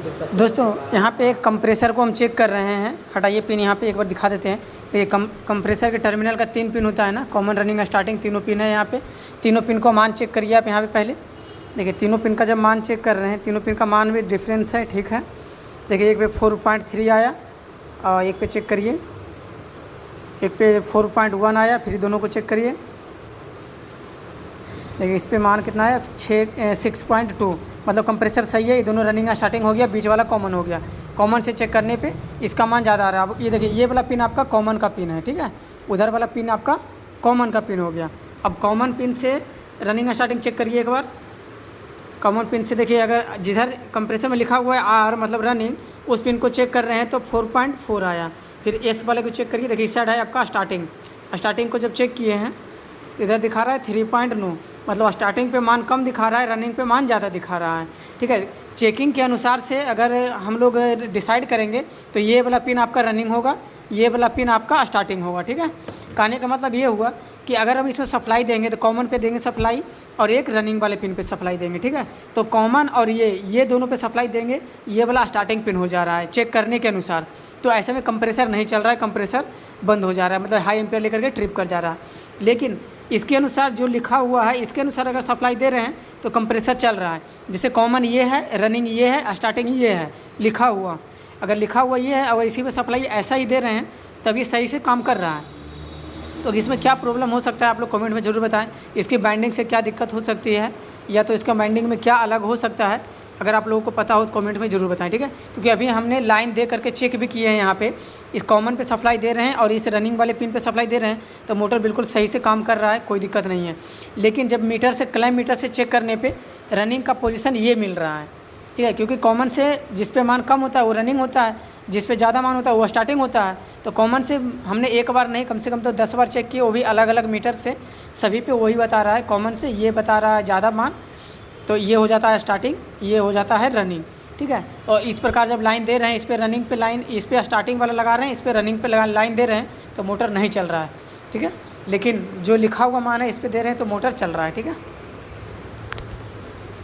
दोस्तों यहाँ पे एक कंप्रेसर को हम चेक कर रहे हैं। हटाइए पिन, यहाँ पे एक बार दिखा देते हैं। तो ये कंप्रेसर के टर्मिनल का 3 पिन होता है ना, कॉमन, रनिंग, स्टार्टिंग, तीनों पिन है यहाँ पे। तीनों पिन को मान चेक करिए आप यहाँ पे। पहले देखिए तीनों पिन का जब मान चेक कर रहे हैं, तीनों पिन का मान भी डिफरेंस है, ठीक है। देखिए एक पे 4.3 आया और एक पे चेक करिए, एक पे 4.1 आया। फिर दोनों को चेक करिए, देखिए इस पे मान कितना है 6.2, मतलब कंप्रेसर सही है। ये दोनों रनिंग स्टार्टिंग हो गया, बीच वाला कॉमन हो गया। कॉमन से चेक करने पे इसका मान ज़्यादा आ रहा है। अब ये देखिए ये वाला पिन आपका कॉमन का पिन है, ठीक है। उधर वाला पिन आपका कॉमन का पिन हो गया। अब कॉमन पिन से रनिंग स्टार्टिंग चेक करिए एक बार। कॉमन पिन से देखिए, अगर जिधर कंप्रेसर में लिखा हुआ है आर मतलब रनिंग, उस पिन को चेक कर रहे हैं तो 4.4 आया। फिर एस वाले को चेक करिए, देखिए इस साइड है आपका स्टार्टिंग। स्टार्टिंग को जब चेक किए हैं तो इधर दिखा रहा है 3.9, मतलब स्टार्टिंग पे मान कम दिखा रहा है, रनिंग पे मान ज़्यादा दिखा रहा है, ठीक है। चेकिंग के अनुसार से अगर हम लोग डिसाइड करेंगे तो ये वाला पिन आपका रनिंग होगा, ये वाला पिन आपका स्टार्टिंग होगा, ठीक है। कहने का मतलब ये हुआ कि अगर हम इसमें सप्लाई देंगे तो कॉमन पे देंगे सप्लाई और एक रनिंग वाले पिन पे सप्लाई देंगे, ठीक है। तो कॉमन और ये दोनों पे सप्लाई देंगे, ये वाला स्टार्टिंग पिन हो जा रहा है चेक करने के अनुसार। तो ऐसे में कंप्रेसर नहीं चल रहा है, कंप्रेसर बंद हो जा रहा है, मतलब हाई एम्पेयर लेकर के ट्रिप कर जा रहा है। लेकिन इसके अनुसार जो लिखा हुआ है, इसके अनुसार अगर सप्लाई दे रहे हैं तो कंप्रेसर चल रहा है। जैसे कॉमन ये है, रनिंग ये है, स्टार्टिंग ये है लिखा हुआ। अगर लिखा हुआ ये है और इसी में सप्लाई ऐसा ही दे रहे हैं तभी सही से काम कर रहा है। तो इसमें क्या प्रॉब्लम हो सकता है आप लोग कमेंट में ज़रूर बताएं। इसकी बाइंडिंग से क्या दिक्कत हो सकती है, या तो इसका बाइंडिंग में क्या अलग हो सकता है, अगर आप लोगों को पता हो तो कमेंट में ज़रूर बताएं, ठीक है। क्योंकि अभी हमने लाइन दे करके चेक भी किए हैं, यहाँ पे इस कॉमन पे सप्लाई दे रहे हैं और इस रनिंग वाले पिन पे सप्लाई दे रहे हैं, तो मोटर बिल्कुल सही से काम कर रहा है, कोई दिक्कत नहीं है। लेकिन जब मीटर से क्लैम मीटर से चेक करने पर रनिंग का पोजिशन ये मिल रहा है, ठीक है। क्योंकि कॉमन से जिस पे मान कम होता है वो रनिंग होता है, जिस पे ज़्यादा मान होता है वो स्टार्टिंग होता है। तो कॉमन से हमने एक बार नहीं, कम से कम तो 10 बार चेक किए, वो भी अलग अलग मीटर से, सभी पे वही बता रहा है। कॉमन से ये बता रहा है ज़्यादा मान, तो ये हो जाता है स्टार्टिंग, ये हो जाता है रनिंग, ठीक है। और इस प्रकार जब लाइन दे रहे हैं, इस पर रनिंग पे लाइन, इस पर स्टार्टिंग वाला लगा रहे हैं, इस पर रनिंग पे लाइन दे रहे हैं, तो मोटर नहीं चल रहा है, ठीक है। लेकिन जो लिखा हुआ मान है इस पर दे रहे हैं तो मोटर चल रहा है, ठीक है।